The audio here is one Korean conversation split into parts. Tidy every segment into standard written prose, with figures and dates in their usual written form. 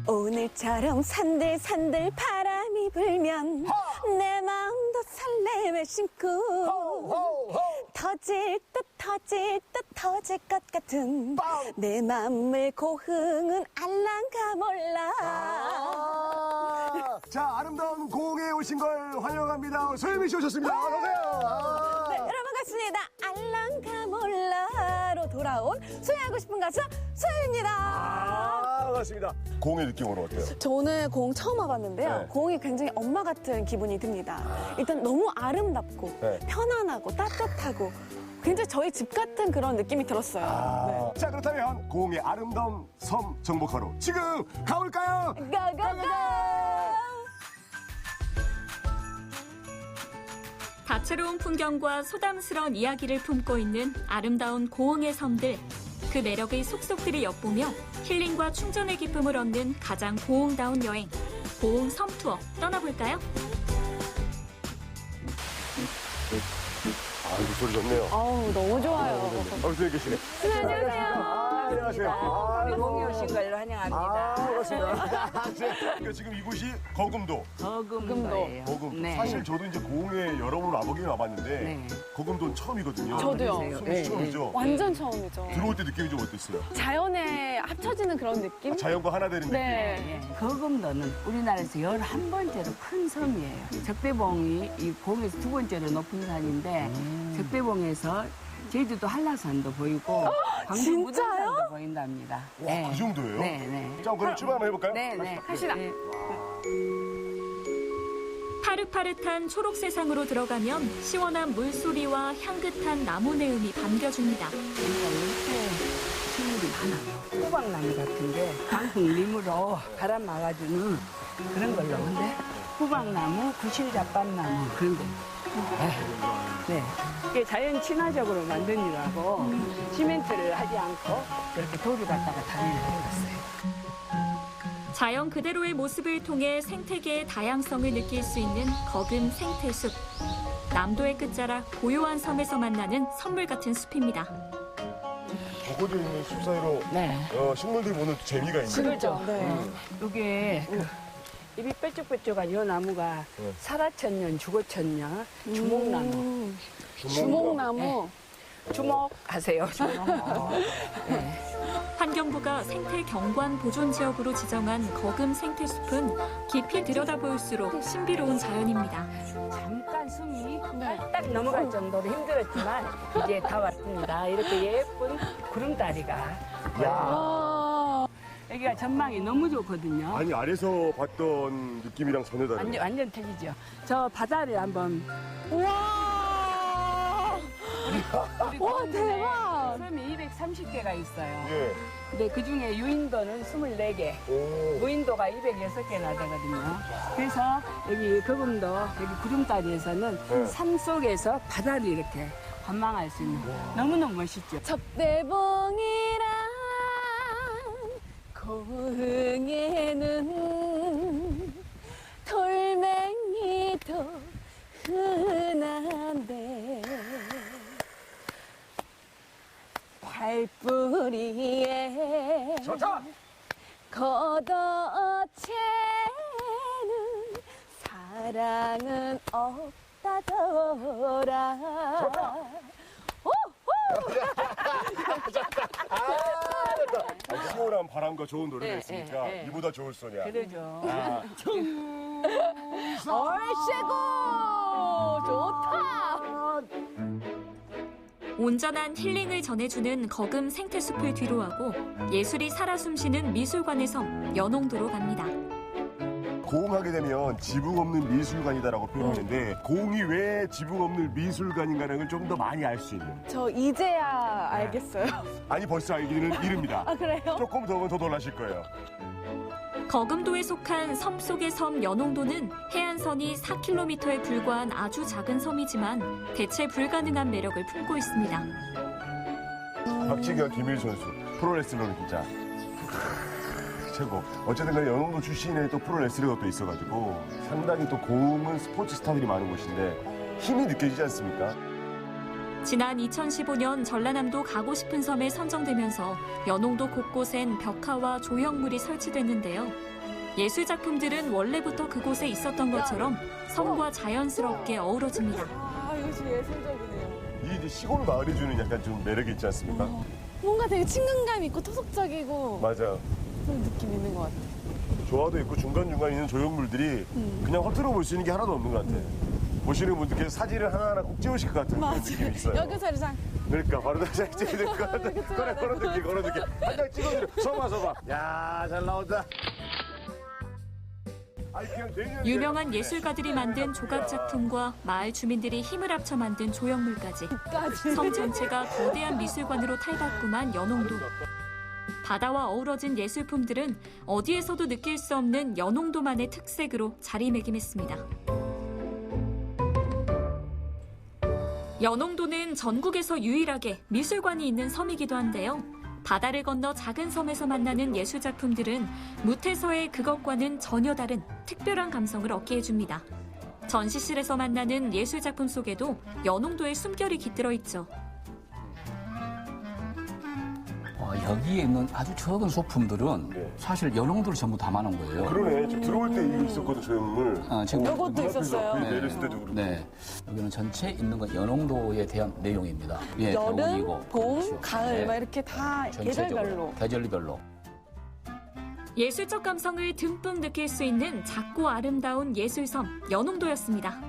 오늘처럼 산들산들 바람이 불면 내 마음도 설렘을 심고 터질 듯 터질 것 같은 내 맘의 고흥은 알랑가 몰라. 자, 아름다운 고흥에 오신 걸 환영합니다. 소유미 씨 오셨습니다. 어서 오세요. 네, 여러분 반갑습니다. 알랑가 몰라로 돌아온 소유하고 싶은 가수 소유입니다. 반갑습니다. 고흥의 느낌 오늘 어때요? 저 오늘 고흥 처음 와봤는데요. 네. 고흥이 굉장히 엄마 같은 기분이 듭니다. 일단 너무 아름답고 네. 편안하고 따뜻하고 굉장히 저희 집 같은 그런 느낌이 들었어요. 자, 그렇다면 고흥의 아름다운 섬 정복하러 지금 가볼까요? 네. 가가가! 다채로운 풍경과 소담스러운 이야기를 품고 있는 아름다운 고흥의 섬들. 그 매력을 속속들이 엿보며 힐링과 충전의 기쁨을 얻는 가장 고흥다운 여행. 고흥 섬 투어 떠나볼까요? 아, 이 소리 좋네요. 어우, 너무 좋아요. 선생님 계시네. 안녕하세요. 안녕하세요. 고흥에 오신 걸 환영합니다. 반갑습니다. 지금 이곳이 거금도. 거금도예요. 거금. 네. 사실 저도 이제 고흥에 여러 번 와보긴 와봤는데 네. 거금도는 처음이거든요. 저도요. 소미 네, 씨 처음이죠? 완전 처음이죠. 들어올 때 느낌이 좀 어땠어요? 자연에 합쳐지는 그런 느낌? 자연과 하나 되는 느낌. 네. 예, 거금도는 우리나라에서 11번째로 큰 섬이에요. 적대봉이 이 고흥에서 두 번째로 높은 산인데 적대봉에서 제주도 한라산도 보이고 광주 진짜요? 무등산도 보인답니다. 와, 그 정도예요? 네, 네. 자, 그럼 출발 한번 해볼까요? 네, 네. 갑시다. 네. 파릇파릇한 초록 세상으로 들어가면 시원한 물소리와 향긋한 나무 내음이 반겨줍니다. 이렇게 식물이 많아요. 호박나무 같은데 강풍림으로 바람 막아주는 그런 걸로. 근데 호박나무, 구실잡밥나무 그런 거. 네. 이게 자연 친화적으로 만든 이라고 시멘트를 하지 않고 이렇게 돌을 갖다가 다리를 해놨어요. 자연 그대로의 모습을 통해 생태계의 다양성을 느낄 수 있는 거금 생태숲. 남도의 끝자락 고요한 섬에서 만나는 선물 같은 숲입니다. 적어져 있는 숲 사이로 네. 식물들이 보는 재미가 있네요. 그렇죠. 네. 이게 입이 뾰족뾰족한 이 나무가 살아천년, 죽어천년, 주목나무. 주목나무. 주목하세요. 주목. 네. 환경부가 생태 경관 보존 지역으로 지정한 거금 생태숲은 깊이 들여다볼수록 신비로운 자연입니다. 잠깐 숨이 딱 넘어갈 정도로 힘들었지만 이제 다 왔습니다. 이렇게 예쁜 구름다리가. 와. 여기가 전망이 너무 좋거든요. 아니, 아래서 봤던 느낌이랑 전혀 다르네요. 완전 틀리죠. 저 바다를 한번. 와. 와, 대박. 섬이 230개가 있어요. 예. 근데 그 중에 유인도는 24개, 오. 무인도가 206개나 되거든요. 그래서 여기 거금도 여기 구름다리에서는 네. 산 속에서 바다를 이렇게 관망할 수 있는 너무너무 멋있죠. 적대봉이란 고흥에는 돌멩이도 흔한데 팔뿌리에 좋다. 걷어채는 사랑은 없다더라. 시원한 바람과 좋은 노래가 네, 있으니까 네, 네. 이보다 좋을 소냐. 그러죠. 얼씨구 좋다. 온전한 힐링을 전해주는 거금 생태숲을 뒤로하고 예술이 살아 숨쉬는 미술관의 섬 연홍도로 갑니다. 고흥하게 되면 지붕 없는 미술관이다라고 표현하는데 고흥이 왜 지붕 없는 미술관인가를 좀 더 많이 알 수 있는. 저 이제야 알겠어요. 아니, 벌써 알기는 이릅니다. 아, 그래요? 조금 더 놀라실 거예요. 거금도에 속한 섬 속의 섬 연홍도는 해안선이 4km에 불과한 아주 작은 섬이지만 대체 불가능한 매력을 품고 있습니다. 박지경, 김일 선수, 프로레슬러는 진짜 최고. 어쨌든 간에 연홍도 출신의 또 프로레슬러가 또 있어가지고 상당히 또 고흥은 스포츠 스타들이 많은 곳인데 힘이 느껴지지 않습니까? 지난 2015년 전라남도 가고 싶은 섬에 선정되면서 연홍도 곳곳엔 벽화와 조형물이 설치됐는데요. 예술작품들은 원래부터 그곳에 있었던 것처럼 섬과 자연스럽게 어우러집니다. 아, 이거 진짜 예술적이네요. 이 이제 시골 마을이 주는 약간 좀 매력이 있지 않습니까? 뭔가 되게 친근감 있고 토속적이고 맞아. 그런 느낌 있는 것 같아요. 조화도 있고 중간중간 있는 조형물들이 그냥 허투루 볼 수 있는 게 하나도 없는 것 같아. 보시는 분들께서 사진을 하나하나 꼭 찍으실 것 같은 그런 느낌이 있어요. 여기서리장. 그러니까 바로 다시 찍어야 될 것 같아. 그런 느낌. 한 장 찍어드려. 서봐. 야, 잘 나온다. 유명한 예술가들이 만든 조각 작품과 마을 주민들이 힘을 합쳐 만든 조형물까지 섬 전체가 거대한 미술관으로 탈바꿈한 연홍도. 바다와 어우러진 예술품들은 어디에서도 느낄 수 없는 연홍도만의 특색으로 자리매김했습니다. 연홍도는 전국에서 유일하게 미술관이 있는 섬이기도 한데요. 바다를 건너 작은 섬에서 만나는 예술작품들은 무태서의 그것과는 전혀 다른 특별한 감성을 얻게 해줍니다. 전시실에서 만나는 예술작품 속에도 연홍도의 숨결이 깃들어 있죠. 여기에 있는 아주 적은 소품들은 네. 사실 연홍도를 전부 담아놓은 거예요. 그러네. 지금 들어올 때 이거 있었거든, 조형물. 지금 요것도 있었어요. 내렸을 때도 그렇고. 네. 여기는 전체 있는 건 연홍도에 대한 내용입니다. 예, 여름, 겨울이고, 봄, 그렇죠. 가을 네. 막 이렇게 다 전체적으로, 계절별로. 계절별로. 예술적 감성을 듬뿍 느낄 수 있는 작고 아름다운 예술섬 연홍도였습니다.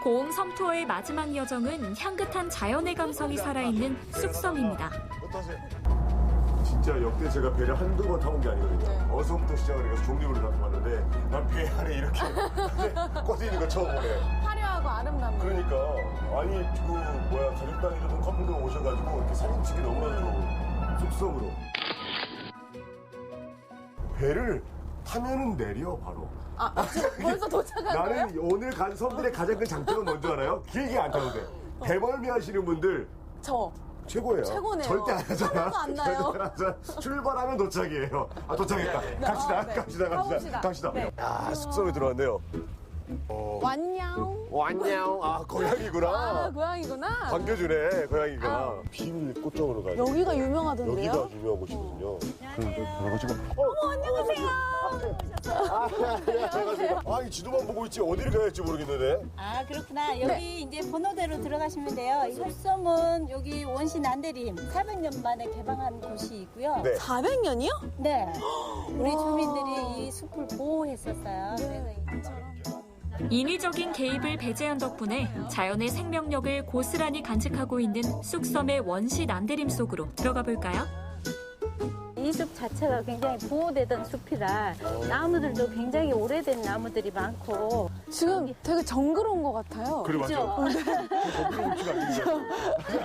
고흥 섬 투어의 마지막 여정은 향긋한 자연의 감성이 살아있는 쑥섬입니다. 어떠세요? 진짜 역대 제가 배를 한두 번 타본 게 아니거든요. 어서부터 시작을 해서 종류를 다 타봤는데 난 배 안에 이렇게 꽂혀 있는 거 처음 보네. 화려하고 아름답네. 그러니까 아니 가족 단위로든 커플도 오셔가지고 이렇게 사진 찍기 너무나도 좋은 쑥섬으로 배를 타면은 내려 바로. 벌써 도착한 거예요? 나는 오늘 간 섬들의 가장 큰 장점은 뭔지 알아요? 길게 안 타도 돼. 배멀미 하시는 분들 저. 최고예요. 최고네요. 절대 안 하잖아. 하나도 안 나요. 절대 안 하잖아. 출발하면 도착이에요. 도착했다. 갑시다. 네. 갑시다. 갑시다. 네. 야, 숙소에 들어왔네요. 완냥. 안녕. 고양이구나. 아, 고양이구나. 반겨주네, 고양이가. 비밀 꽃점으로 가요. 여기가 유명하던데요? 여기가 유명한 곳이거든요. 그래가지고. 안녕하세요. 이 지도만 보고 있지 어디를 가야 할지 모르겠는데. 아 그렇구나. 여기 이제 번호대로 들어가시면 돼요. 이 숲섬은 여기 원시 난대림 400년 만에 개방한 곳이 있고요. 네. 400년이요? 네. 우리 주민들이 이 숲을 보호했었어요. 그래서 인위적인 개입을 배제한 덕분에 자연의 생명력을 고스란히 간직하고 있는 쑥섬의 원시 난대림 속으로 들어가 볼까요? 이 숲 자체가 굉장히 보호되던 숲이라 나무들도 굉장히 오래된 나무들이 많고 지금 되게 정글온 것 같아요. 그래, 맞죠? 정글온 치가 아닌데.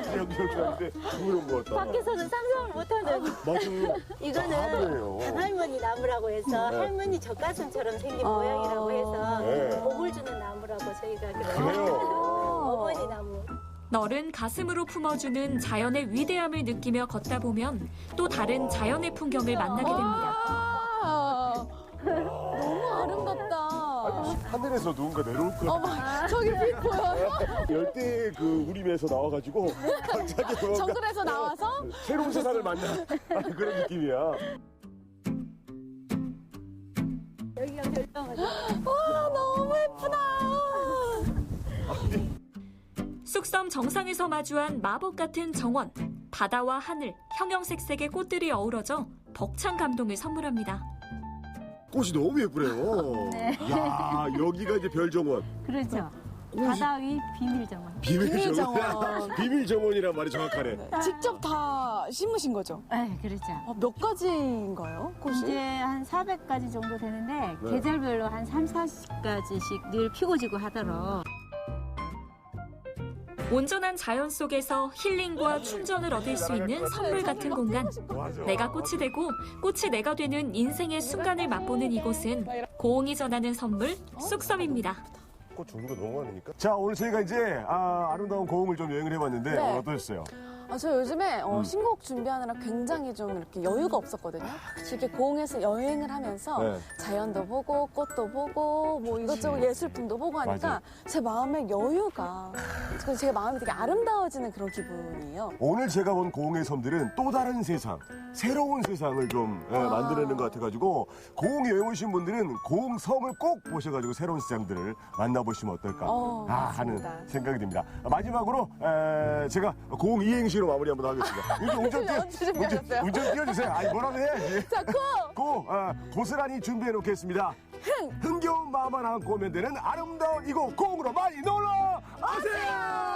정글온 아닌데 정글온 것 같다. 밖에서는 상상을 못하는 맞아요. 이거는 나무예요. 단할머니 나무라고 해서 할머니 젖가슴처럼 생긴 모양이라고 해서 네. 복을 주는 나무라고 저희가 그래요. 그래요. 어머니 나무. 너른 가슴으로 품어주는 자연의 위대함을 느끼며 걷다 보면 또 다른 자연의 풍경을 만나게 됩니다. 와, 너무 아름답다. 하늘에서 누군가 내려올 것 같아. 저기 빛 보여요? 열대 우림에서 나와가지고 갑자기 뭔가 정글에서 나와서? 새로운 세상을 만나 그런 느낌이야. 여기가 별명은 와, 너무 예쁘다. 쑥섬 정상에서 마주한 마법 같은 정원. 바다와 하늘, 형형색색의 꽃들이 어우러져 벅찬 감동을 선물합니다. 꽃이 너무 예쁘네요. 네. 야, 여기가 이제 별정원. 그렇죠. 바다의 비밀정원. 비밀정원. 비밀정원이란 말이 정확하네. 직접 다 심으신 거죠? 네, 그렇죠. 몇 가지인가요, 꽃이? 이제 한 400가지 정도 되는데 네. 계절별로 한 3, 40가지씩 늘 피고 지고 하도록. 온전한 자연 속에서 힐링과 충전을 얻을 수 있는 선물 같은 공간. 맞아. 내가 꽃이 되고 꽃이 내가 되는 인생의 순간을 맛보는 이곳은 고흥이 전하는 선물 쑥섬입니다. 꽃 종류가 너무 많으니까. 자, 오늘 저희가 이제 아름다운 고흥을 좀 여행을 해봤는데 네. 오늘 어떠셨어요? 저 요즘에 신곡 준비하느라 굉장히 좀 이렇게 여유가 없었거든요. 이렇게 고흥에서 여행을 하면서 네. 자연도 보고 꽃도 보고 뭐 이것저것 예술품도 보고 하니까 맞아요. 제 마음의 여유가 그래서 제 마음이 되게 아름다워지는 그런 기분이에요. 오늘 제가 본 고흥의 섬들은 또 다른 세상, 새로운 세상을 좀 만들어내는 것 같아가지고 고흥에 여행 오신 분들은 고흥 섬을 꼭 보셔가지고 새로운 시장들을 만나보시면 어떨까 하는 맞습니다. 생각이 듭니다. 마지막으로 제가 고흥 이행시로 마무리 한번 하겠습니다. 언제 준비하셨어요? 운전 띄워주세요. 아니 뭐라고 해? 자, 고스란히 준비해 놓겠습니다. 흥겨운 마음만 안고 오면 되는 아름다운 이곳 고흥으로 많이 놀러 오세요.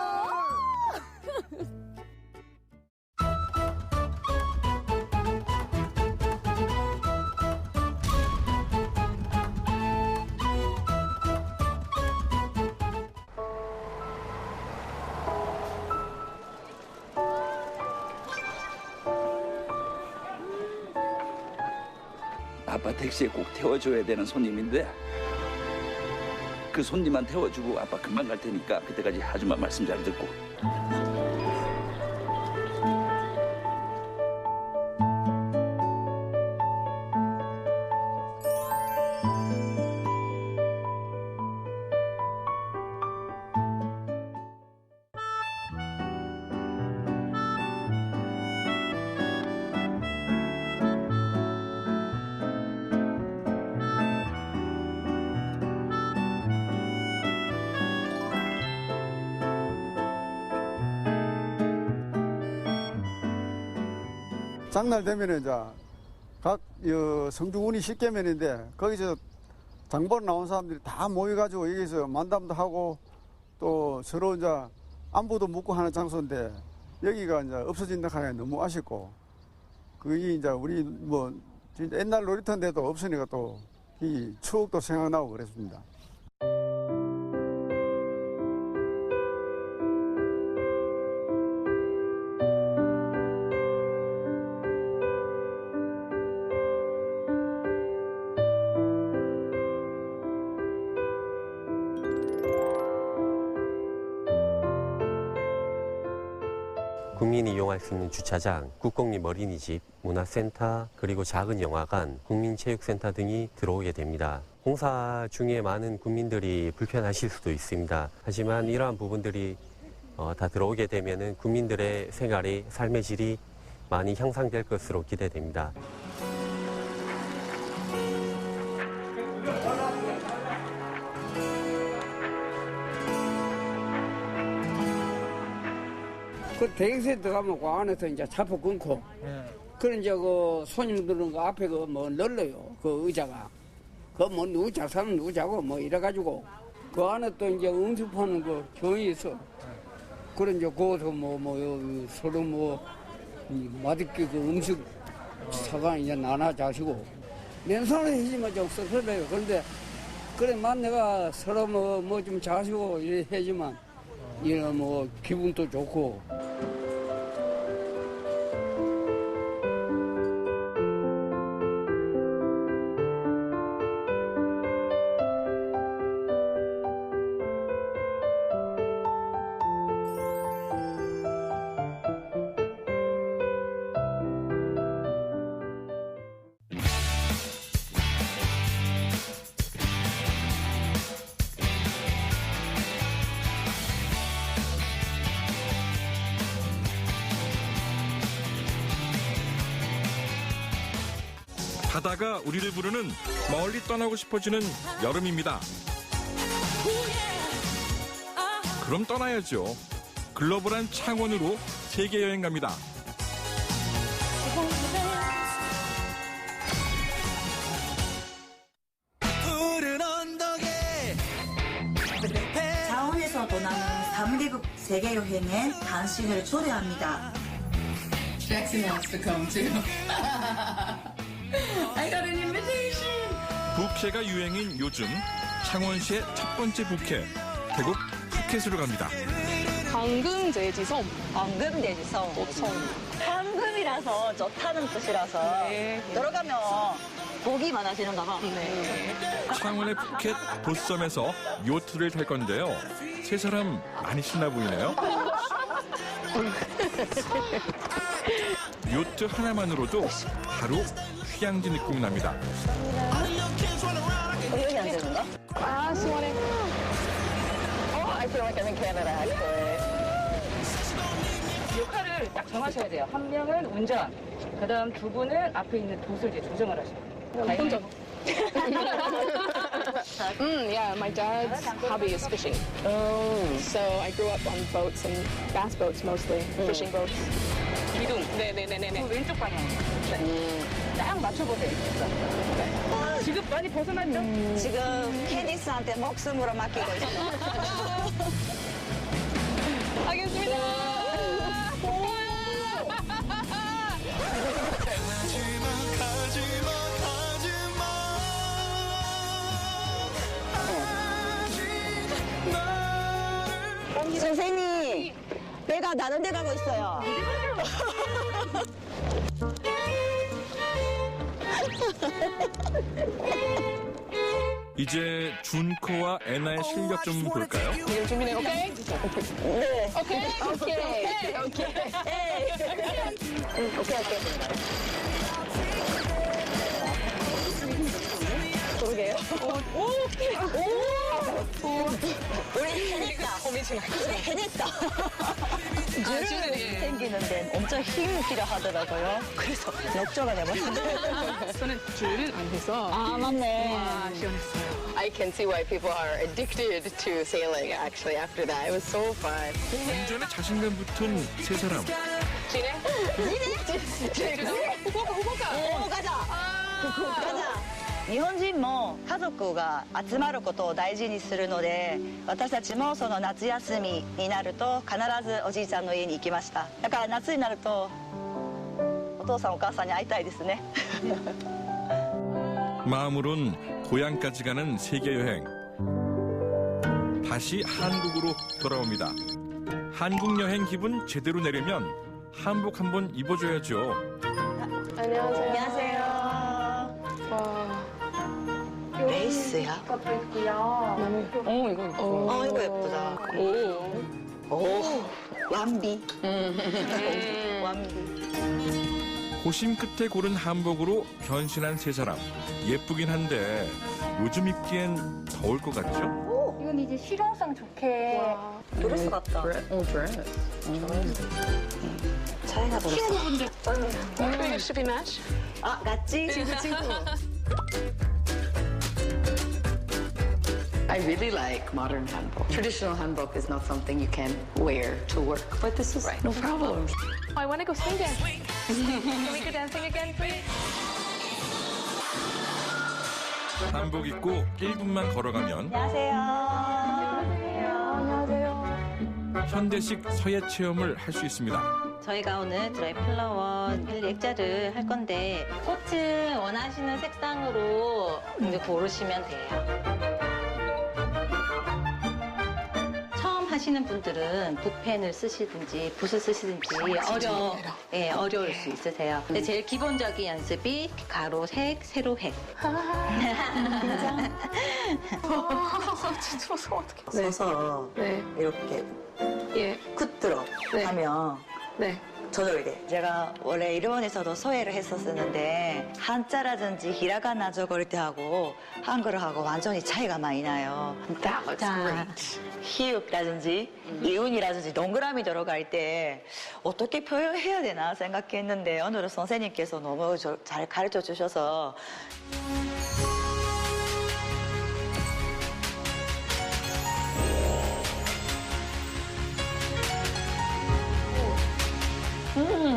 아빠 택시에 꼭 태워줘야 되는 손님인데 그 손님만 태워주고 아빠 금방 갈 테니까 그때까지 아줌마 말씀 잘 듣고. 장날 되면은 이제 각 성주군이 10개면인데 거기서 장보러 나온 사람들이 다 모여가지고 여기서 만담도 하고 또 서로 이제 안부도 묻고 하는 장소인데 여기가 이제 없어진다 하니 너무 아쉽고 그게 이제 우리 뭐 진짜 옛날 놀이터인데도 없으니까 또 이 추억도 생각나고 그랬습니다. 국민이 이용할 수 있는 주차장, 국공립 어린이집, 문화센터, 그리고 작은 영화관, 국민체육센터 등이 들어오게 됩니다. 공사 중에 많은 국민들이 불편하실 수도 있습니다. 하지만 이러한 부분들이 다 들어오게 되면은 국민들의 생활이, 삶의 질이 많이 향상될 것으로 기대됩니다. 그 대행사에 들어가면 그 안에서 이제 차포 끊고, 그런 이제 그 손님들은 그 앞에 그 뭐 널려요. 그 의자가. 그 뭐 누구 자 사는 누구 자고 뭐 이래가지고, 그 안에 또 이제 응습하는 그 병이 있어. 그런 이제 거기서 서로 맛있게 그 음식 사가 이제 나눠 자시고, 맨손으로 해지면 좀 씁쓸해요. 그런데, 그래만 내가 서로 뭐 좀 자시고 이래 해지만, 이런 기분도 좋고. 바다가 우리를 부르는 멀리 떠나고 싶어지는 여름입니다. 그럼 떠나야죠. 글로벌한 창원으로 세계 여행 갑니다. 창원에서 떠나는 3개국 세계 여행에 당신을 초대합니다. Jackson wants to come too. I got an invitation. 부캐가 유행인 요즘 창원시의 첫 번째 부캐 태국 푸켓으로 갑니다. 황금돼지섬. 황금돼지섬. 황금이라서 좋다는 뜻이라서 들어가면 복이 많아지는가 봐. 창원의 푸켓 보섬에서 요트를 탈 건데요. 세 사람 많이 신나 보이네요. 요트 하나만으로도 바로 휴양지 느낌이 납니다. 여기 앉는가? 아, 시원해. I feel like I'm in Canada, actually. 역할을 딱 정하셔야 돼요. 한 명은 운전, 그다음 두 분은 앞에 있는 돛을 이제 조정을 하시고. 혼자. Yeah, my dad's hobby is fishing. So I grew up on boats and bass boats mostly, fishing boats. 기둥. 네네네네. 그 왼쪽 방향. 딱 맞춰보세요. 지금 많이 벗어났죠? 지금 캐니스한테 목숨으로 맡기고 있어요. 하겠습니다. 선생님, 배가 다른 데 가고 있어요. 이제 준코와 애나의 실력 좀 볼까요? 지금 준비돼, 오케이? 네. 오케이? 오케이. 오케이. 그러게요. 우리 해냈다. 우리 해냈다. 줄을 생기는데 엄청 힘이 필요하더라고요. 그래서 역조가 돼버렸어요. 저는 줄은 안 해서. 아, 맞네. 와, 시원했어요. I can see why people are addicted to sailing, actually, after that. It was so fun. 운전에 자신감 붙은 세 사람. 지네? 후쿠오카. 가자. 日本人も家族が集まることを大事にするので、私たちもその夏休みになると必ずおじいちゃんの家に行きました。だから夏になるとお父さんお母さんに会いたいですね。 마음으론 고향까지 가는 세계 여행. 다시 한국으로 돌아옵니다. 한국 여행 기분 제대로 내려면 한복 한번 입어줘야죠. 안녕하세요. 안녕하세요. 와. 레이스야? 이거 이거 예쁘다. 오, 완비. 완비. 고심 끝에 고른 한복으로 변신한 세 사람. 예쁘긴 한데 요즘 입기엔 더울 것 같죠? 이건 이제 실용성 좋게. 드레스 같다. 드레스. 차이가 들었어. Maybe it should be match. 아, 같지? 친구. I really like modern hanbok. Traditional hanbok is not something you can wear to work, but this is no problem. I want to go sing dance. Can we go dancing again, please? 한복 입고 1분만 걸어가면 안녕하세요. 현대식 서예 체험을 할 수 있습니다. 저희가 오늘 드라이 플라워 액자를 할 건데 꽃을 원하시는 색상으로 이제 고르시면 돼요. 처음 하시는 분들은 붓펜을 쓰시든지 붓을 쓰시든지 어려울 수 있으세요. 근데 제일 기본적인 연습이 가로색, 세로획. 진짜 무서워, 어떡해. 서서 이렇게 굳들어 하면 저절로 돼. 제가 원래 일본에서도 서예를 했었는데 한자라든지 히라가나 적을 때 하고 한글을 하고 완전히 차이가 많이 나요. 히읗라든지 이운이라든지 동그라미 들어갈 때 어떻게 표현해야 되나 생각했는데 오늘은 선생님께서 너무 잘 가르쳐 주셔서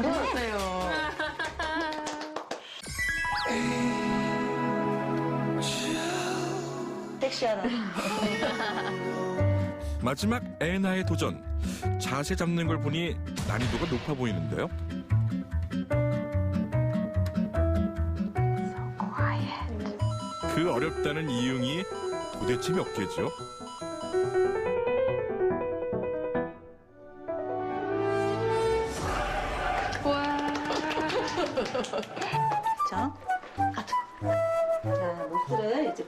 그러네요. 섹시하다. 마지막 애나의 도전. 자세 잡는 걸 보니 난이도가 높아 보이는데요. 그 어렵다는 이유이 도대체 몇 개죠? 와. 자, 자, 노트를 이제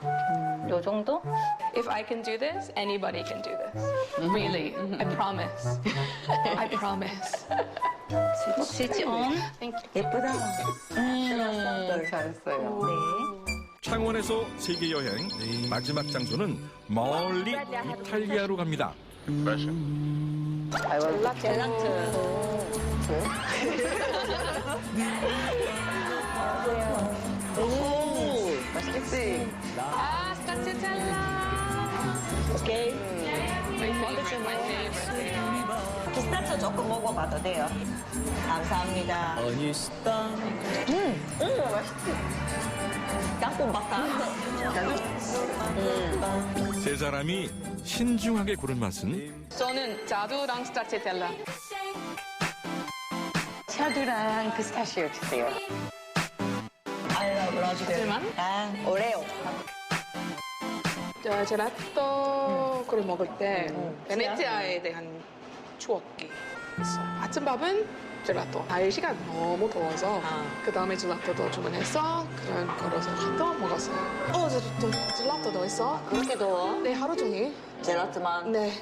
요 정도? If I can do this, anybody can do this. Really, I promise. I promise. 스위치 온. 예쁘다. 잘했어요. 네. 창원에서 세계 여행 마지막 장소는 멀리 이탈리아로 갑니다. 오, 맛있겠지? 아, 스타치텔라. 오케이. My favorite. 피스타치오 조금 먹어봐도 돼요. 감사합니다. 맛있지? 땅콩 바타. 세 사람이 신중하게 고른 맛은 저는 자두랑 스타치텔라. 샤두랑 피스타치오 주세요. 하지만 오레오. 젤라또를 먹을 때 베네치아에 대한 추억이 있어. 아침밥은 젤라또. 4시간 너무 더워서 그 다음에 젤라또도 주문해서 그런 걸어서 또 먹었어요. 젤라또도 있어? 그렇게 더워? 네, 하루 종일. 젤라또만? 네.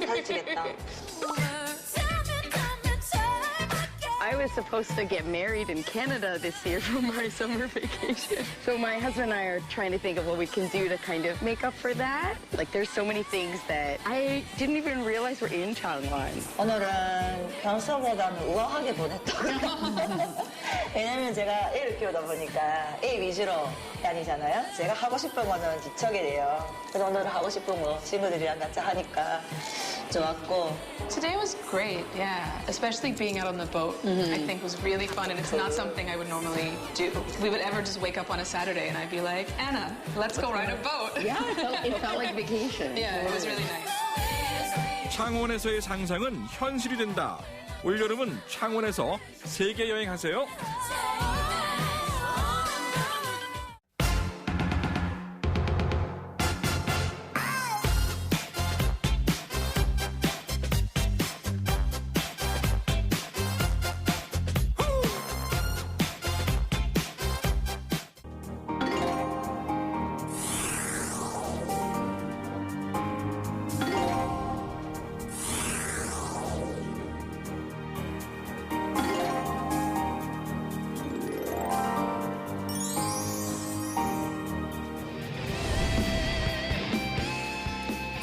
살찌겠다. I was supposed to get married in Canada this year for my summer vacation. So my husband and I are trying to think of what we can do to kind of make up for that. Like there's so many things that I didn't even realize were in Changwon. 오늘은 평소보다는 우아하게 보냈다고요. 왜냐면 제가 애를 키우다 보니까 애 위주로 다니잖아요. 제가 하고 싶은 거는 뒤척이 돼요. 그래서 오늘은 하고 싶은 거 친구들이랑 같이 하니까 좋았고. Today was great, yeah. Especially being out on the boat, I think was really fun, and it's not something I would normally do. We would ever just wake up on a Saturday and I'd be like, Anna, let's go ride a boat. Yeah, it felt like vacation. Yeah, it was really nice. 창원에서의 상상은 현실이 된다. 올여름은 창원에서 세계 여행하세요.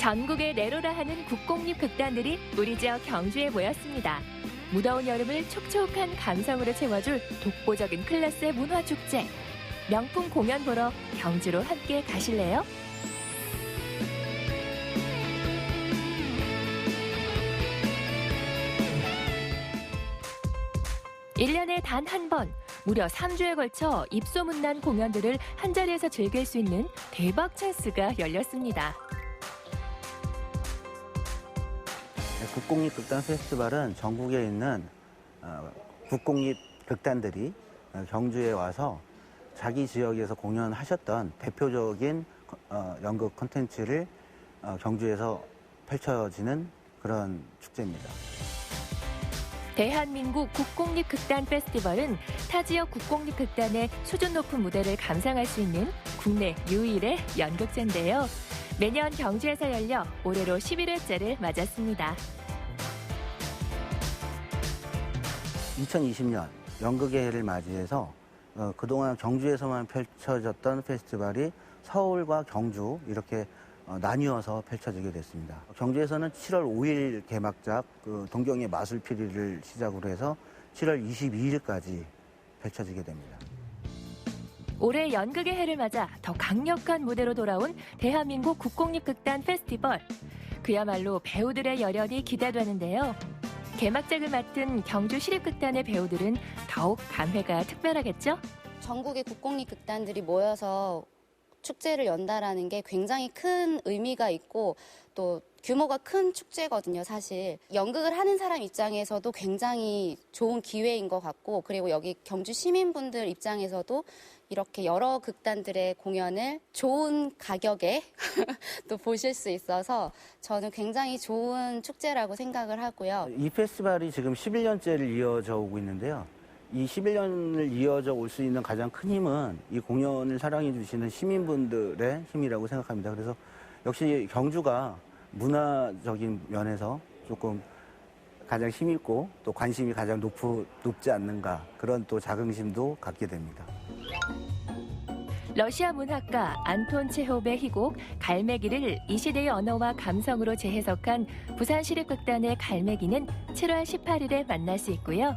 전국에 내로라 하는 국공립 극단들이 우리 지역 경주에 모였습니다. 무더운 여름을 촉촉한 감성으로 채워줄 독보적인 클래스의 문화축제. 명품 공연 보러 경주로 함께 가실래요? (1년에) 단 한 번, 무려 3주에 걸쳐 입소문난 공연들을 한자리에서 즐길 수 있는 대박 찬스가 열렸습니다. 국공립 극단 페스티벌은 전국에 있는 국공립 극단들이 경주에 와서 자기 지역에서 공연하셨던 대표적인 연극 콘텐츠를 경주에서 펼쳐지는 그런 축제입니다. 대한민국 국공립 극단 페스티벌은 타 지역 국공립 극단의 수준 높은 무대를 감상할 수 있는 국내 유일의 연극제인데요. 매년 경주에서 열려 올해로 11회째를 맞았습니다. 2020년 연극의 해를 맞이해서 그동안 경주에서만 펼쳐졌던 페스티벌이 서울과 경주 이렇게 나뉘어서 펼쳐지게 됐습니다. 경주에서는 7월 5일 개막작 동경의 마술피리를 시작으로 해서 7월 22일까지 펼쳐지게 됩니다. 올해 연극의 해를 맞아 더 강력한 무대로 돌아온 대한민국 국공립극단 페스티벌. 그야말로 배우들의 열연이 기대되는데요. 개막작을 맡은 경주 시립극단의 배우들은 더욱 감회가 특별하겠죠? 전국의 국공립극단들이 모여서 축제를 연다라는 게 굉장히 큰 의미가 있고 또 규모가 큰 축제거든요, 사실. 연극을 하는 사람 입장에서도 굉장히 좋은 기회인 것 같고 그리고 여기 경주 시민분들 입장에서도 이렇게 여러 극단들의 공연을 좋은 가격에 또 보실 수 있어서 저는 굉장히 좋은 축제라고 생각을 하고요. 이 페스티벌이 지금 11년째를 이어져 오고 있는데요. 이 11년을 이어져 올 수 있는 가장 큰 힘은 이 공연을 사랑해 주시는 시민분들의 힘이라고 생각합니다. 그래서 역시 경주가 문화적인 면에서 조금 가장 힘있고 또 관심이 가장 높지 않는가 그런 또 자긍심도 갖게 됩니다. 러시아 문학가 안톤 체홉의 희곡 갈매기를 이 시대의 언어와 감성으로 재해석한 부산시립극단의 갈매기는 7월 18일에 만날 수 있고요.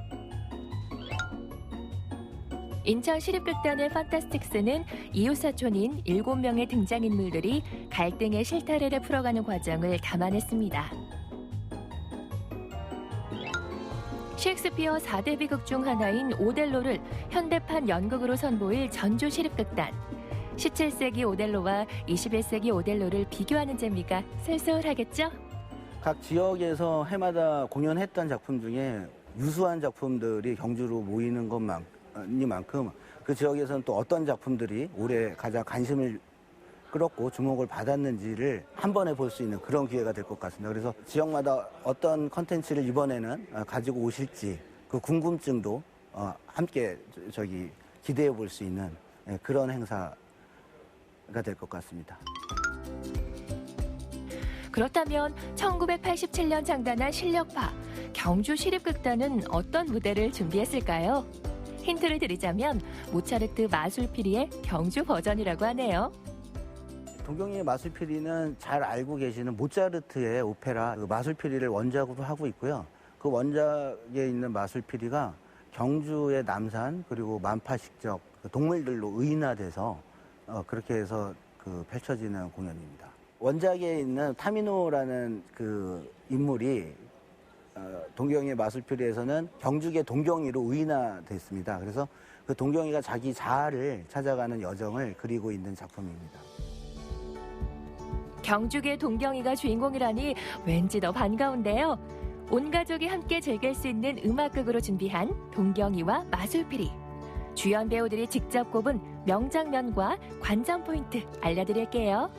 인천시립극단의 판타스틱스는 이웃사촌인 7명의 등장인물들이 갈등의 실타래를 풀어가는 과정을 담아냈습니다. 셰익스피어 4대 비극 중 하나인 오델로를 현대판 연극으로 선보일 전주시립극단. 17세기 오델로와 21세기 오델로를 비교하는 재미가 쏠쏠하겠죠? 각 지역에서 해마다 공연했던 작품 중에 유수한 작품들이 경주로 모이는 것만큼 그 지역에서는 또 어떤 작품들이 올해 가장 관심을 끌었고 주목을 받았는지를 한 번에 볼 수 있는 그런 기회가 될 것 같습니다. 그래서 지역마다 어떤 컨텐츠를 이번에는 가지고 오실지 그 궁금증도 함께 기대해 볼 수 있는 그런 행사가 될 것 같습니다. 그렇다면 1987년 장단한 실력파 경주시립극단은 어떤 무대를 준비했을까요? 힌트를 드리자면 모차르트 마술피리의 경주 버전이라고 하네요. 동경이의 마술피리는 잘 알고 계시는 모차르트의 오페라 마술피리를 원작으로 하고 있고요. 그 원작에 있는 마술피리가 경주의 남산 그리고 만파식적 동물들로 의인화돼서 그렇게 해서 펼쳐지는 공연입니다. 원작에 있는 타미노라는 그 인물이 동경이의 마술피리에서는 경주의 동경이로 의인화됐습니다. 그래서 그 동경이가 자기 자아를 찾아가는 여정을 그리고 있는 작품입니다. 경주계 동경이가 주인공이라니 왠지 더 반가운데요. 온 가족이 함께 즐길 수 있는 음악극으로 준비한 동경이와 마술피리. 주연 배우들이 직접 꼽은 명장면과 관전 포인트 알려드릴게요.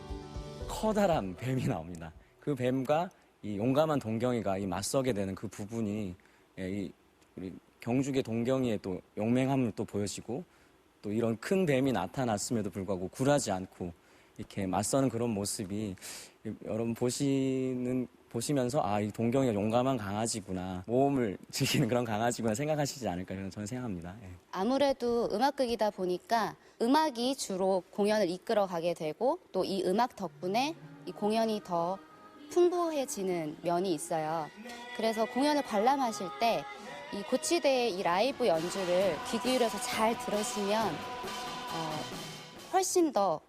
커다란 뱀이 나옵니다. 그 뱀과 이 용감한 동경이가 이 맞서게 되는 그 부분이 우리 경주계 동경이의 또 용맹함을 또 보여지고 또 이런 큰 뱀이 나타났음에도 불구하고 굴하지 않고 이렇게 맞서는 그런 모습이 여러분 보시면서 이 동경이가 용감한 강아지구나, 모험을 즐기는 그런 강아지구나 생각하시지 않을까 저는 생각합니다. 예. 아무래도 음악극이다 보니까 음악이 주로 공연을 이끌어가게 되고 또 이 음악 덕분에 이 공연이 더 풍부해지는 면이 있어요. 그래서 공연을 관람하실 때 이 고치대의 이 라이브 연주를 귀 기울여서 잘 들으시면 훨씬 더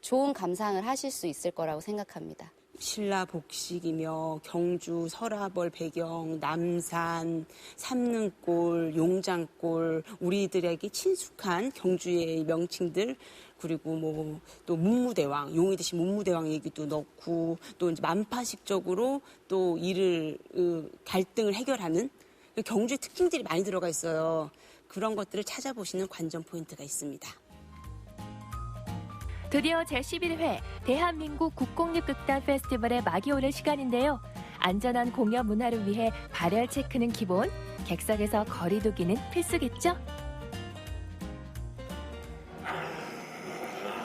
좋은 감상을 하실 수 있을 거라고 생각합니다. 신라 복식이며 경주 설화벌 배경, 남산, 삼능골, 용장골, 우리들에게 친숙한 경주의 명칭들, 그리고 또 문무대왕, 용이 대신 문무대왕 얘기도 넣고, 또 이제 만파식적으로 또 갈등을 해결하는 경주의 특징들이 많이 들어가 있어요. 그런 것들을 찾아보시는 관전 포인트가 있습니다. 드디어 제11회 대한민국 국공립극단 페스티벌의 막이 오를 시간인데요. 안전한 공연 문화를 위해 발열 체크는 기본, 객석에서 거리 두기는 필수겠죠?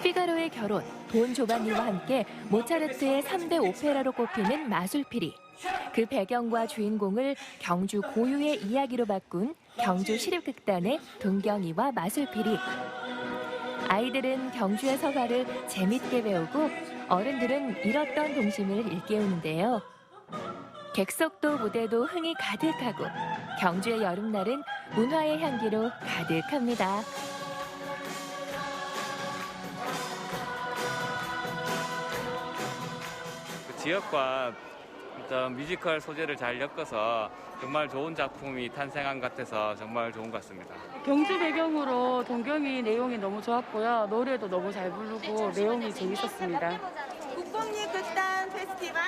피가로의 결혼, 돈 조반니와 함께 모차르트의 3대 오페라로 꼽히는 마술피리. 그 배경과 주인공을 경주 고유의 이야기로 바꾼 경주시립극단의 동경이와 마술피리. 아이들은 경주의 서가를 재밌게 배우고 어른들은 잃었던 동심을 일깨우는데요. 객석도 무대도 흥이 가득하고 경주의 여름날은 문화의 향기로 가득합니다. 지역과 어떤 뮤지컬 소재를 잘 엮어서 정말 좋은 작품이 탄생한 것 같아서 정말 좋은 것 같습니다. 경주 배경으로 동경이 내용이 너무 좋았고요. 노래도 너무 잘 부르고 내용이 재밌었습니다. 국공립극단 페스티벌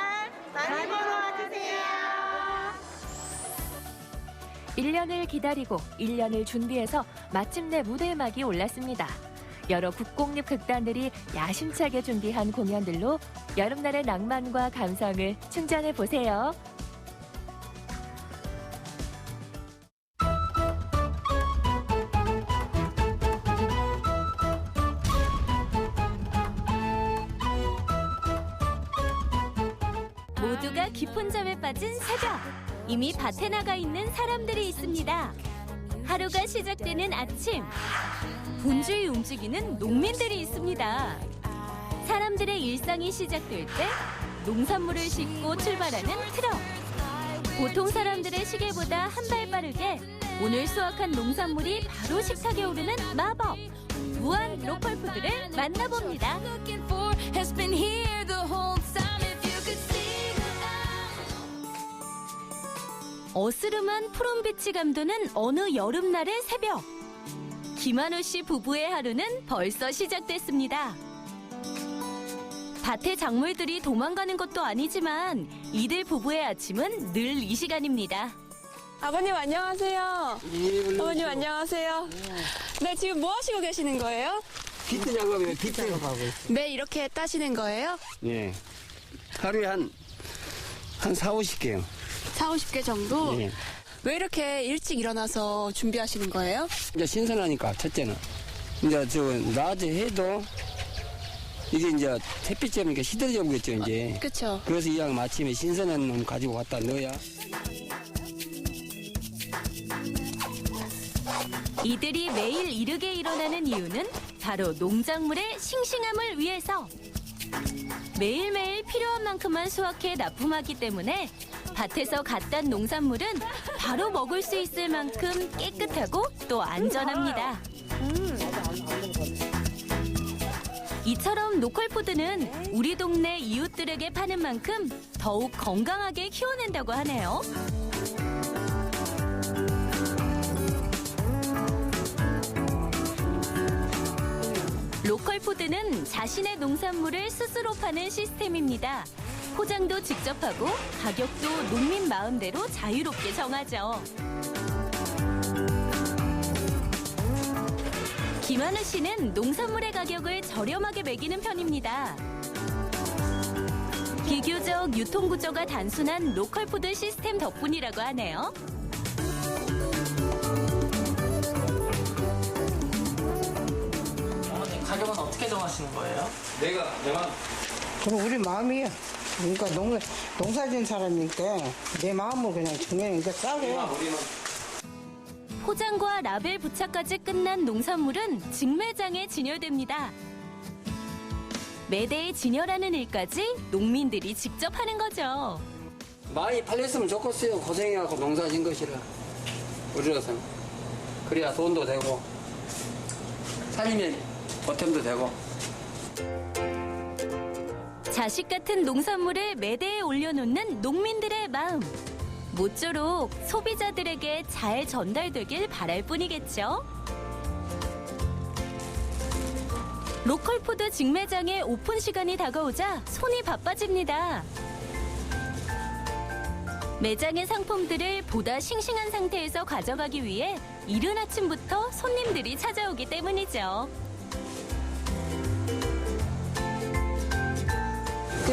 많이 보러 와주세요. 1년을 기다리고 1년을 준비해서 마침내 무대의 막이 올랐습니다. 여러 국공립 극단들이 야심차게 준비한 공연들로 여름날의 낭만과 감성을 충전해 보세요. 모두가 깊은 잠에 빠진 새벽. 이미 밭에 나가 있는 사람들이 있습니다. 하루가 시작되는 아침. 분주히 움직이는 농민들이 있습니다. 사람들의 일상이 시작될 때 농산물을 싣고 출발하는 트럭. 보통 사람들의 시계보다 한 발 빠르게 오늘 수확한 농산물이 바로 식탁에 오르는 마법. 무한 로컬푸드를 만나봅니다. 어스름한 푸른빛이 감도는 어느 여름날의 새벽. 김한우 씨 부부의 하루는 벌써 시작됐습니다. 밭에 작물들이 도망가는 것도 아니지만 이들 부부의 아침은 늘 이 시간입니다. 아버님 안녕하세요. 예, 아버님 안녕하세요. 네, 지금 뭐 하시고 계시는 거예요? 비트 작업이에요. 비트 작업하고 있어요. 매일 이렇게 따시는 거예요? 예. 하루에 한 4, 50개요. 4, 50개 정도? 예. 왜 이렇게 일찍 일어나서 준비하시는 거예요? 이제 신선하니까, 첫째는. 이제 낮에 해도 이게 이제 햇빛 쬐니까 시들어져 보겠죠, 이제. 그쵸. 그래서 이 양 아침에 신선한 놈 가지고 갖다 넣어야. 이들이 매일 이르게 일어나는 이유는 바로 농작물의 싱싱함을 위해서. 매일매일 필요한 만큼만 수확해 납품하기 때문에 밭에서 갓 딴 농산물은 바로 먹을 수 있을 만큼 깨끗하고 또 안전합니다. 이처럼 로컬푸드는 우리 동네 이웃들에게 파는 만큼 더욱 건강하게 키워낸다고 하네요. 로컬푸드는 자신의 농산물을 스스로 파는 시스템입니다. 포장도 직접 하고 가격도 농민 마음대로 자유롭게 정하죠. 김한우 씨는 농산물의 가격을 저렴하게 매기는 편입니다. 비교적 유통구조가 단순한 로컬푸드 시스템 덕분이라고 하네요. 가격은 어떻게 정하시는 거예요? 내가 그럼 우리 마음이야. 그러니까 농사진 사람이니까 내 마음을 그냥 정해니까 싸고. 포장과 라벨 부착까지 끝난 농산물은 직매장에 진열됩니다. 매대에 진열하는 일까지 농민들이 직접 하는 거죠. 많이 팔렸으면 좋겠어요. 고생해갖고 농사 진 것이라. 우리로서는. 그래야 돈도 되고, 살리면 보탬도 되고. 자식 같은 농산물을 매대에 올려놓는 농민들의 마음. 모쪼록 소비자들에게 잘 전달되길 바랄 뿐이겠죠. 로컬푸드 직매장의 오픈 시간이 다가오자 손이 바빠집니다. 매장의 상품들을 보다 싱싱한 상태에서 가져가기 위해 이른 아침부터 손님들이 찾아오기 때문이죠.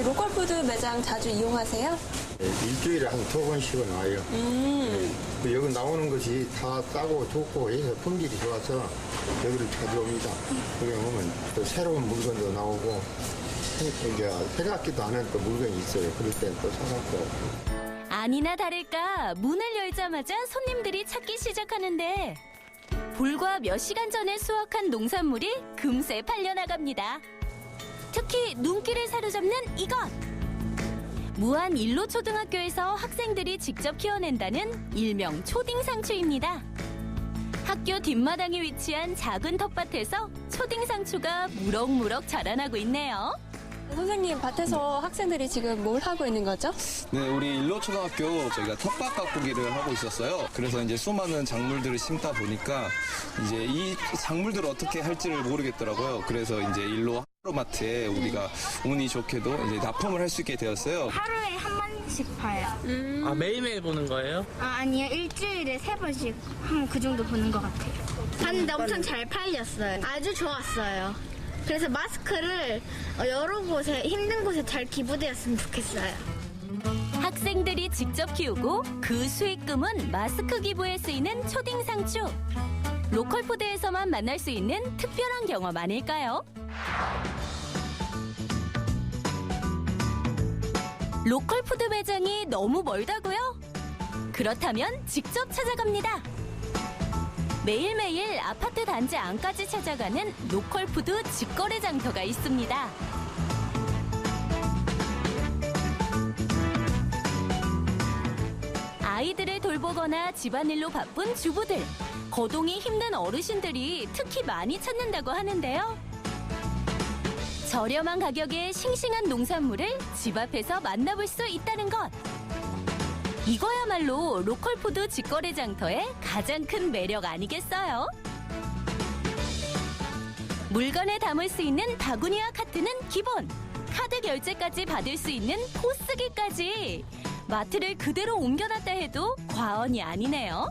로컬푸드 매장 자주 이용하세요? 일주일에 한 2번씩은 와요. 여기 나오는 것이 다 싸고 좋고 해서 품질이 좋아서 여기를 자주 옵니다. 여기 오면 또 새로운 물건도 나오고 이제 생각지도 않은 또 물건이 있어요. 그럴 땐 또 사갖고. 아니나 다를까 문을 열자마자 손님들이 찾기 시작하는데 불과 몇 시간 전에 수확한 농산물이 금세 팔려나갑니다. 특히 눈길을 사로잡는 이것! 무안 일로초등학교에서 학생들이 직접 키워낸다는 일명 초딩상추입니다. 학교 뒷마당에 위치한 작은 텃밭에서 초딩상추가 무럭무럭 자라나고 있네요. 선생님, 밭에서 학생들이 지금 뭘 하고 있는 거죠? 네, 우리 일로초등학교 저희가 텃밭 가꾸기를 하고 있었어요. 그래서 이제 수많은 작물들을 심다 보니까 이제 이 작물들을 어떻게 할지를 모르겠더라고요. 그래서 이제 일로 하루마트에 우리가 운이 좋게도 이제 납품을 할 수 있게 되었어요. 하루에 한 번씩 봐요. 아, 매일매일 보는 거예요? 아니요, 일주일에 3번씩 한 그 정도 보는 것 같아요. 봤는데 엄청 잘 팔렸어요. 아주 좋았어요. 그래서 마스크를 여러 곳에, 힘든 곳에 잘 기부되었으면 좋겠어요. 학생들이 직접 키우고 그 수익금은 마스크 기부에 쓰이는 초딩상추. 로컬푸드에서만 만날 수 있는 특별한 경험 아닐까요? 로컬 푸드 매장이 너무 멀다고요? 그렇다면 직접 찾아갑니다. 매일매일 아파트 단지 안까지 찾아가는 로컬 푸드 직거래 장터가 있습니다. 아이들을 돌보거나 집안일로 바쁜 주부들, 거동이 힘든 어르신들이 특히 많이 찾는다고 하는데요. 저렴한 가격에 싱싱한 농산물을 집 앞에서 만나볼 수 있다는 것. 이거야말로 로컬푸드 직거래 장터의 가장 큰 매력 아니겠어요? 물건에 담을 수 있는 바구니와 카트는 기본, 카드 결제까지 받을 수 있는 포스기까지. 마트를 그대로 옮겨놨다 해도 과언이 아니네요.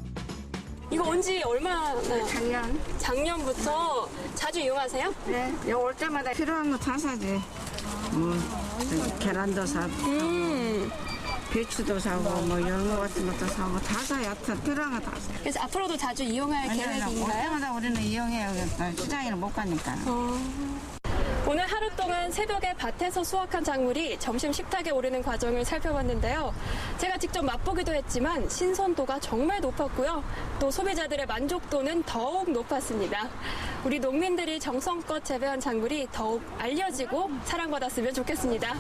이거 온 지 얼마나? 작년부터 자주 이용하세요? 네, 여기 올 때마다 필요한 거 다 사지. 계란도 사고, 배추도 사고, 뭐 연어 같은 것도 사고 다 사요. 여튼 필요한 거 다 사. 그래서 앞으로도 자주 이용할 계획인가요? 올 때마다 우리는 이용해요. 시장에는 못 가니까. 오늘 하루 동안 새벽에 밭에서 수확한 작물이 점심 식탁에 오르는 과정을 살펴봤는데요. 제가 직접 맛보기도 했지만 신선도가 정말 높았고요. 또 소비자들의 만족도는 더욱 높았습니다. 우리 농민들이 정성껏 재배한 작물이 더욱 알려지고 사랑받았으면 좋겠습니다.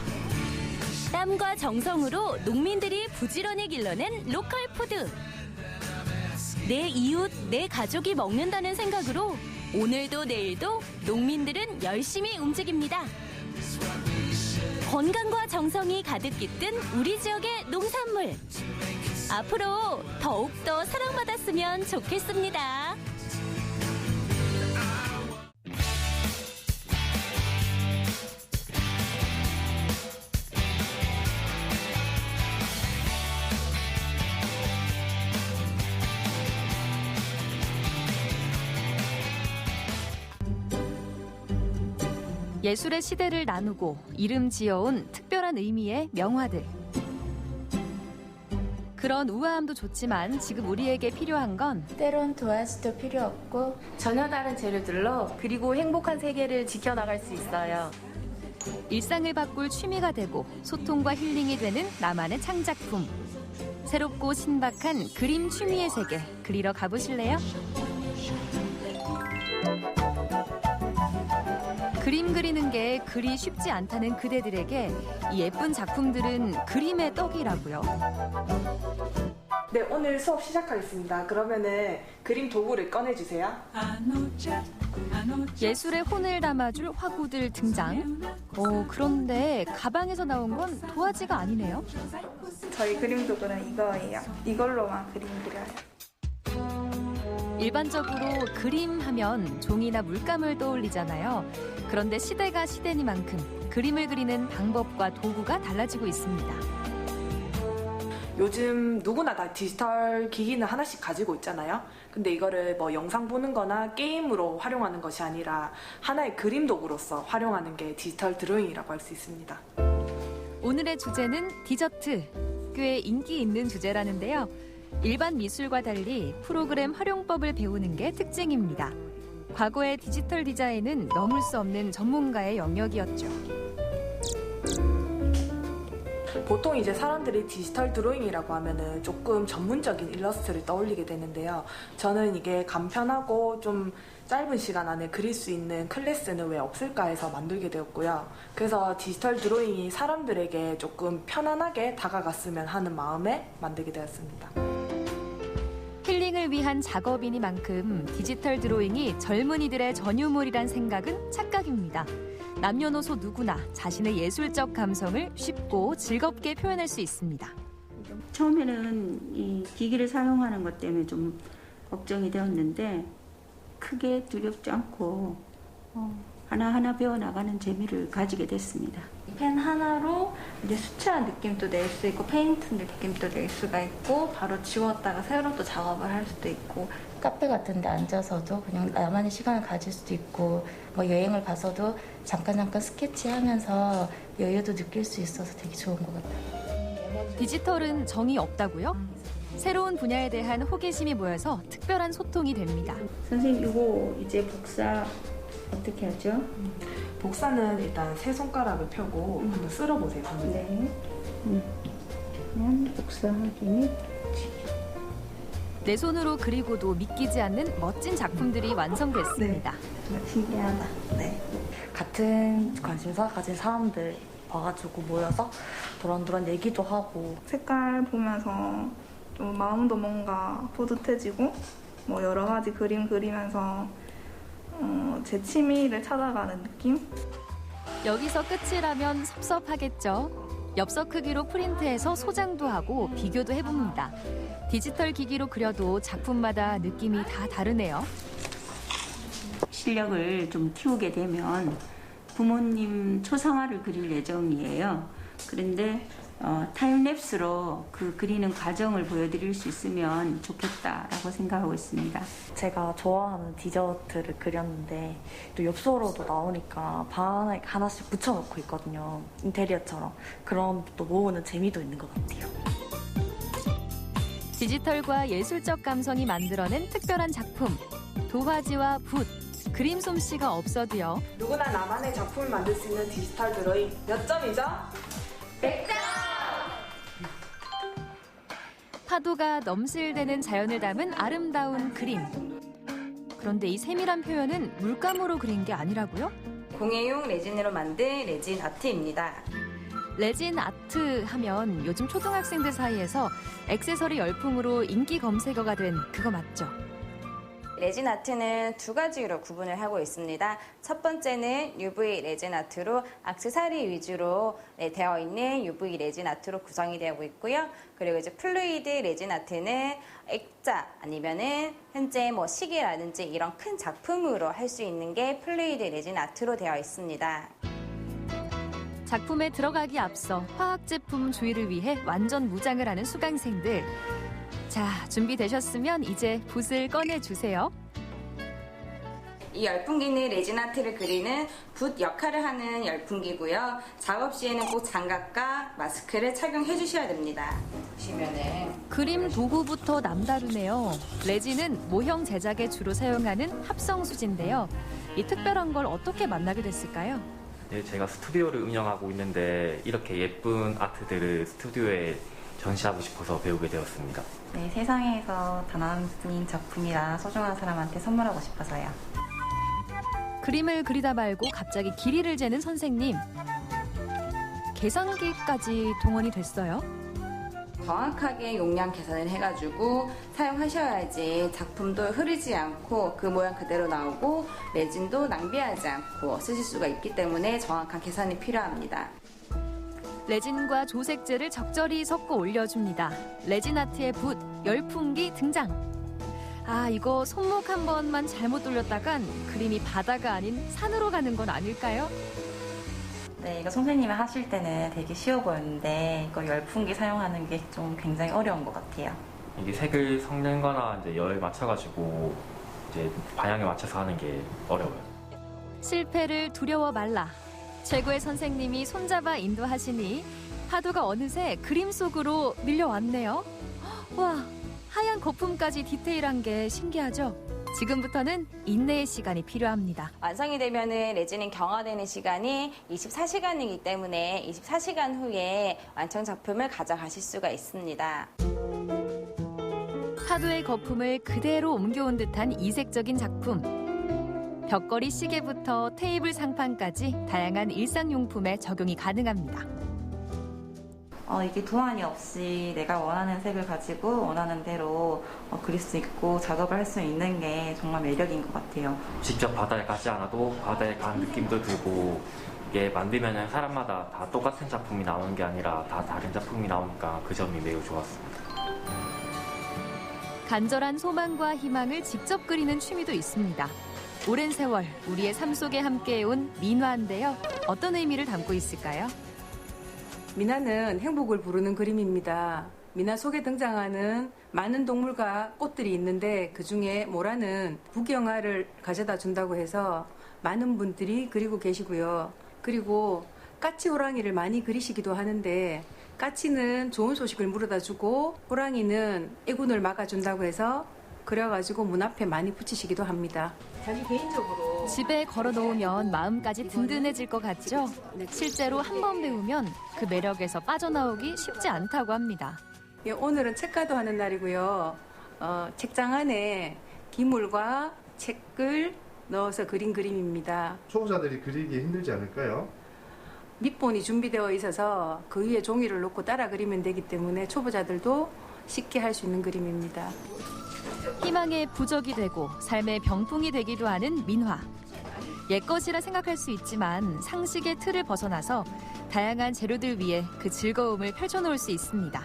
땀과 정성으로 농민들이 부지런히 길러낸 로컬 푸드. 내 이웃, 내 가족이 먹는다는 생각으로 오늘도 내일도 농민들은 열심히 움직입니다. 건강과 정성이 가득 깃든 우리 지역의 농산물. 앞으로 더욱더 사랑받았으면 좋겠습니다. 예술의 시대를 나누고 이름 지어온 특별한 의미의 명화들. 그런 우아함도 좋지만 지금 우리에게 필요한 건 때론 도화지도 필요 없고 전혀 다른 재료들로 그리고 행복한 세계를 지켜나갈 수 있어요. 일상을 바꿀 취미가 되고 소통과 힐링이 되는 나만의 창작품. 새롭고 신박한 그림 취미의 세계 그리러 가보실래요? 그림 그리는 게 그리 쉽지 않다는 그대들에게 이 예쁜 작품들은 그림의 떡이라고요. 네, 오늘 수업 시작하겠습니다. 그러면은 그림 도구를 꺼내주세요. 예술의 혼을 담아줄 화구들 등장. 그런데 가방에서 나온 건 도화지가 아니네요. 저희 그림 도구는 이거예요. 이걸로만 그림 그려요. 일반적으로 그림하면 종이나 물감을 떠올리잖아요. 그런데 시대가 시대니만큼 그림을 그리는 방법과 도구가 달라지고 있습니다. 요즘 누구나 다 디지털 기기는 하나씩 가지고 있잖아요. 근데 이거를 뭐 영상 보는 거나 게임으로 활용하는 것이 아니라 하나의 그림 도구로서 활용하는 게 디지털 드로잉이라고 할 수 있습니다. 오늘의 주제는 디저트. 꽤 인기 있는 주제라는데요. 일반 미술과 달리 프로그램 활용법을 배우는 게 특징입니다. 과거의 디지털 디자인은 넘을 수 없는 전문가의 영역이었죠. 보통 이제 사람들이 디지털 드로잉이라고 하면은 조금 전문적인 일러스트를 떠올리게 되는데요. 저는 이게 간편하고 좀 짧은 시간 안에 그릴 수 있는 클래스는 왜 없을까 해서 만들게 되었고요. 그래서 디지털 드로잉이 사람들에게 조금 편안하게 다가갔으면 하는 마음에 만들게 되었습니다. 힐링을 위한 작업이니만큼 디지털 드로잉이 젊은이들의 전유물이란 생각은 착각입니다. 남녀노소 누구나 자신의 예술적 감성을 쉽고 즐겁게 표현할 수 있습니다. 처음에는 이 기기를 사용하는 것 때문에 좀 걱정이 되었는데 크게 두렵지 않고 하나하나 배워나가는 재미를 가지게 됐습니다. 펜 하나로 이제 수채화 느낌도 낼 수 있고 페인트 느낌도 낼 수가 있고 바로 지웠다가 새로 또 작업을 할 수도 있고 카페 같은 데 앉아서도 그냥 나만의 시간을 가질 수도 있고 뭐 여행을 가서도 잠깐 스케치하면서 여유도 느낄 수 있어서 되게 좋은 것 같아요. 디지털은 정이 없다고요? 새로운 분야에 대한 호기심이 모여서 특별한 소통이 됩니다. 선생님 이거 이제 복사 어떻게 하죠? 복사는 일단 세 손가락을 펴고 한번 쓸어보세요. 네. 그냥 복사하기는 내 손으로 그리고도 믿기지 않는 멋진 작품들이 완성됐습니다. 신기하다. 네. 같은 관심사 가진 사람들 와가지고 모여서 도란도란 얘기도 하고 색깔 보면서 좀 마음도 뭔가 뿌듯해지고 뭐 여러 가지 그림 그리면서 제 취미를 찾아가는 느낌? 여기서 끝이라면 섭섭하겠죠. 엽서 크기로 프린트해서 소장도 하고 비교도 해봅니다. 디지털 기기로 그려도 작품마다 느낌이 다 다르네요. 실력을 좀 키우게 되면 부모님 초상화를 그릴 예정이에요. 그런데 타임랩스로 그 그리는 과정을 보여드릴 수 있으면 좋겠다라고 생각하고 있습니다. 제가 좋아하는 디저트를 그렸는데 또 엽서로도 나오니까 방 안에 하나씩 붙여놓고 있거든요. 인테리어처럼. 그럼 또 모으는 재미도 있는 것 같아요. 디지털과 예술적 감성이 만들어낸 특별한 작품. 도화지와 붓, 그림 솜씨가 없어도요. 누구나 나만의 작품을 만들 수 있는 디지털 드로잉 몇 점이죠? 100점! 파도가 넘실대는 자연을 담은 아름다운 그림. 그런데 이 세밀한 표현은 물감으로 그린 게 아니라고요? 공예용 레진으로 만든 레진 아트입니다. 레진 아트 하면 요즘 초등학생들 사이에서 액세서리 열풍으로 인기 검색어가 된 그거 맞죠? 레진 아트는 두 가지로 구분을 하고 있습니다. 첫 번째는 UV 레진 아트로 액세서리 위주로 되어 있는 UV 레진 아트로 구성이 되고 있고요. 그리고 이제 플루이드 레진 아트는 액자 아니면은 현재 뭐 시계라든지 이런 큰 작품으로 할 수 있는 게 플루이드 레진 아트로 되어 있습니다. 작품에 들어가기 앞서 화학 제품 조리를 위해 완전 무장을 하는 수강생들. 자, 준비되셨으면 이제 붓을 꺼내주세요. 이 열풍기는 레진 아트를 그리는 붓 역할을 하는 열풍기고요. 작업 시에는 꼭 장갑과 마스크를 착용해 주셔야 됩니다. 보시면은 그림 도구부터 남다르네요. 레진은 모형 제작에 주로 사용하는 합성 수지인데요. 이 특별한 걸 어떻게 만나게 됐을까요? 네, 제가 스튜디오를 운영하고 있는데 이렇게 예쁜 아트들을 스튜디오에 전시하고 싶어서 배우게 되었습니다. 네, 세상에서 단 한 분인 작품이라 소중한 사람한테 선물하고 싶어서요. 그림을 그리다 말고 갑자기 길이를 재는 선생님. 계산기까지 동원이 됐어요. 정확하게 용량 계산을 해가지고 사용하셔야지 작품도 흐르지 않고 그 모양 그대로 나오고 레진도 낭비하지 않고 쓰실 수가 있기 때문에 정확한 계산이 필요합니다. 레진과 조색제를 적절히 섞어 올려줍니다. 레진 아트의 붓, 열풍기 등장. 아, 이거 손목 한 번만 잘못 돌렸다간 그림이 바다가 아닌 산으로 가는 건 아닐까요? 네, 이거 선생님이 하실 때는 되게 쉬워 보였는데 이거 열풍기 사용하는 게 좀 굉장히 어려운 것 같아요. 이게 색을 섞는 거나 이제 열 맞춰가지고 이제 방향에 맞춰서 하는 게 어려워요. 실패를 두려워 말라. 최고의 선생님이 손잡아 인도하시니 파도가 어느새 그림 속으로 밀려왔네요. 와, 하얀 거품까지 디테일한 게 신기하죠? 지금부터는 인내의 시간이 필요합니다. 완성이 되면은 레진은 경화되는 시간이 24시간이기 때문에 24시간 후에 완성 작품을 가져가실 수가 있습니다. 파도의 거품을 그대로 옮겨온 듯한 이색적인 작품. 벽걸이 시계부터 테이블 상판까지 다양한 일상용품에 적용이 가능합니다. 이게 도안이 없이 내가 원하는 색을 가지고 원하는 대로 그릴 수 있고 작업을 할 수 있는 게 정말 매력인 것 같아요. 직접 바다에 가지 않아도 바다에 간 느낌도 들고 이게 만들면 사람마다 다 똑같은 작품이 나오는 게 아니라 다 다른 작품이 나오니까 그 점이 매우 좋았습니다. 간절한 소망과 희망을 직접 그리는 취미도 있습니다. 오랜 세월 우리의 삶 속에 함께해온 민화인데요. 어떤 의미를 담고 있을까요? 민화는 행복을 부르는 그림입니다. 민화 속에 등장하는 많은 동물과 꽃들이 있는데 그중에 모라는 부경화를 가져다 준다고 해서 많은 분들이 그리고 계시고요. 그리고 까치 호랑이를 많이 그리시기도 하는데 까치는 좋은 소식을 물어다 주고 호랑이는 애군을 막아준다고 해서 그래가지고 문 앞에 많이 붙이시기도 합니다. 자기 개인적으로 집에 걸어놓으면 마음까지 든든해질 것 같죠? 실제로 한 번 배우면 그 매력에서 빠져나오기 쉽지 않다고 합니다. 예, 오늘은 책가도 하는 날이고요. 책장 안에 기물과 책을 넣어서 그린 그림입니다. 초보자들이 그리기 힘들지 않을까요? 밑본이 준비되어 있어서 그 위에 종이를 놓고 따라 그리면 되기 때문에 초보자들도 쉽게 할 수 있는 그림입니다. 희망의 부적이 되고 삶의 병풍이 되기도 하는 민화. 옛것이라 생각할 수 있지만 상식의 틀을 벗어나서 다양한 재료들 위에 그 즐거움을 펼쳐놓을 수 있습니다.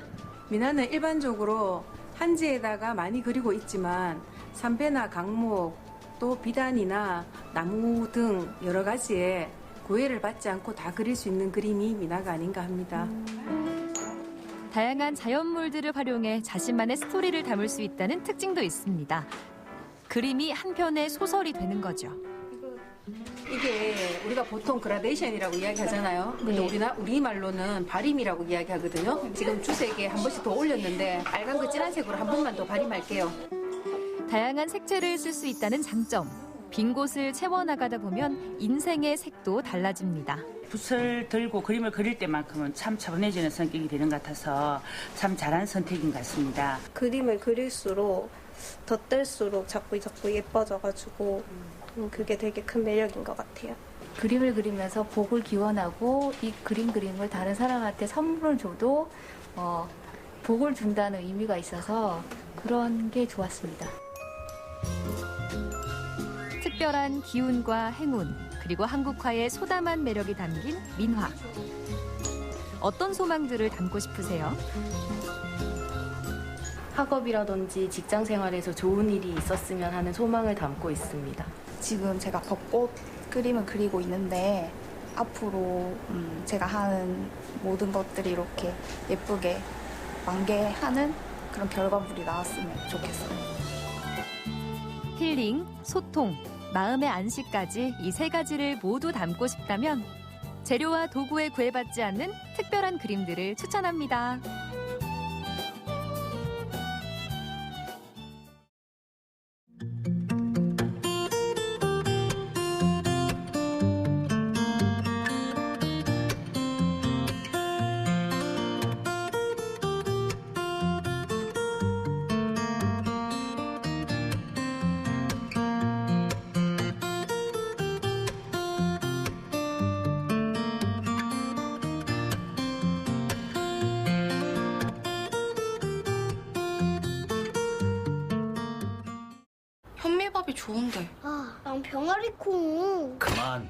민화는 일반적으로 한지에다가 많이 그리고 있지만 삼배나 강목, 또 비단이나 나무 등 여러 가지의 구애를 받지 않고 다 그릴 수 있는 그림이 민화가 아닌가 합니다. 다양한 자연물들을 활용해 자신만의 스토리를 담을 수 있다는 특징도 있습니다. 그림이 한편의 소설이 되는 거죠. 이게 우리가 보통 그라데이션이라고 이야기하잖아요. 근데 우리말로는 발임이라고 이야기하거든요. 지금 주색에 한 번씩 더 올렸는데 빨간 거 진한 색으로 한 번만 더 발임할게요. 다양한 색채를 쓸 수 있다는 장점. 빈 곳을 채워나가다 보면 인생의 색도 달라집니다. 붓을 들고 그림을 그릴 때만큼은 참 차분해지는 성격이 되는 것 같아서 참 잘한 선택인 것 같습니다. 그림을 그릴수록 덧댈수록 자꾸 예뻐져가지고 그게 되게 큰 매력인 것 같아요. 그림을 그리면서 복을 기원하고 이 그림을 다른 사람한테 선물을 줘도 복을 준다는 의미가 있어서 그런 게 좋았습니다. 특별한 기운과 행운, 그리고 한국화의 소담한 매력이 담긴 민화. 어떤 소망들을 담고 싶으세요? 학업이라든지 직장 생활에서 좋은 일이 있었으면 하는 소망을 담고 있습니다. 지금 제가 벚꽃 그림을 그리고 있는데 앞으로 제가 하는 모든 것들이 이렇게 예쁘게 완개하는 그런 결과물이 나왔으면 좋겠어요. 힐링, 소통, 마음의 안식까지 이 세 가지를 모두 담고 싶다면 재료와 도구에 구애받지 않는 특별한 그림들을 추천합니다. 현미밥이 좋은데. 난 병아리 콩. 그만.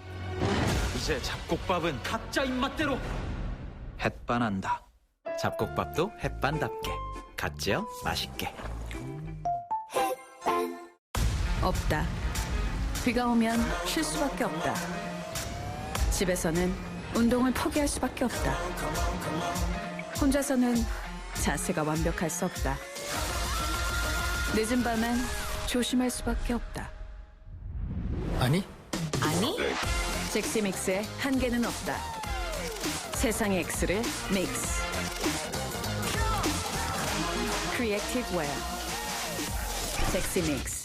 이제 잡곡밥은 각자 입맛대로. 햇반한다. 잡곡밥도 햇반답게. 같지요? 맛있게. 없다. 비가 오면 쉴 수밖에 없다. 집에서는 운동을 포기할 수밖에 없다. 혼자서는 자세가 완벽할 수 없다. 늦은 밤엔 조심할 수밖에 없다. 아니? 잭스믹스의 한계는 없다. 세상의 X를 믹스. 크리에이티브 웨어. 잭스믹스.